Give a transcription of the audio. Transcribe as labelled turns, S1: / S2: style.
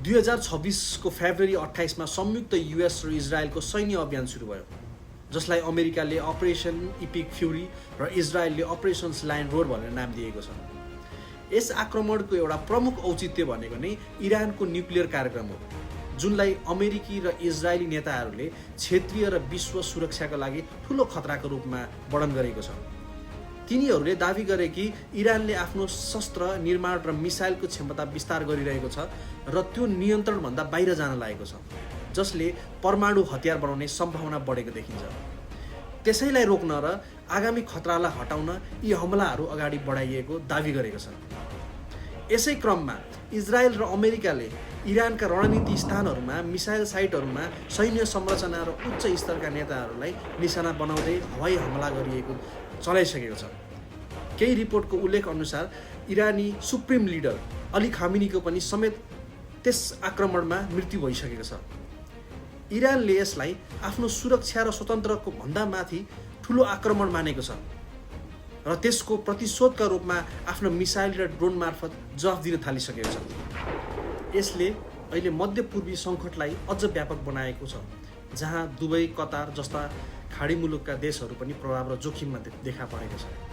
S1: 2026 को फेब्रुअरी 28 मा संयुक्त युएस र इजरायलको सैन्य अभियान सुरु भयो, जसलाई अमेरिकाले अपरेसन इपिक फ्युरी र इजरायलले अपरेसन्स लायन रोड भनेर नाम दिएको छ। यस आक्रमणको एउटा प्रमुख औचित्य भनेको नै इरानको न्युक्लियर कार्यक्रम हो, जुनलाई अमेरिकी र इजरायली नेताहरूले क्षेत्रीय र विश्व सुरक्षाका लागि ठूलो खतराको रूपमा वर्णन गरेको छ। तिनीहरूले दाबी गरे कि इरानले आफ्नो शस्त्र निर्माण र मिसाइलको क्षमता विस्तार गरिरहेको छ र त्यो नियन्त्रणभन्दा बाहिर जान लागेको छ, जसले परमाणु हतियार बनाउने सम्भावना बढेको देखिन्छ। त्यसैलाई रोक्न र आगामी खतरालाई हटाउन यी हमलाहरू अगाडि बढाइएको दाबी गरेको छ। यसै क्रममा इजरायल र अमेरिकाले इरानका रणनीति स्थानहरूमा, मिसाइल साइटहरूमा सैन्य संरचना र उच्च स्तरका नेताहरूलाई निशाना बनाउँदै हवाई हमला गरिएको चलाइसकेको छ। केही रिपोर्टको उल्लेख अनुसार इरानी सुप्रिम लिडर अली खामेनीको पनि समेत त्यस आक्रमणमा मृत्यु भइसकेको छ। इरानले यसलाई आफ्नो सुरक्षा र स्वतन्त्रको भन्दा माथि ठूलो आक्रमण मानेको छ र त्यसको प्रतिशोधका रूपमा आफ्नो मिसाइल र ड्रोन मार्फत जवाफ दिन थालिसकेको छ। यसले अहिले मध्यपूर्वी सङ्कटलाई अझ व्यापक बनाएको छ, जहाँ दुबई, कतार जस्ता खाडी मुलुकका देशहरू पनि प्रभाव र जोखिममा देखा परेका छन्।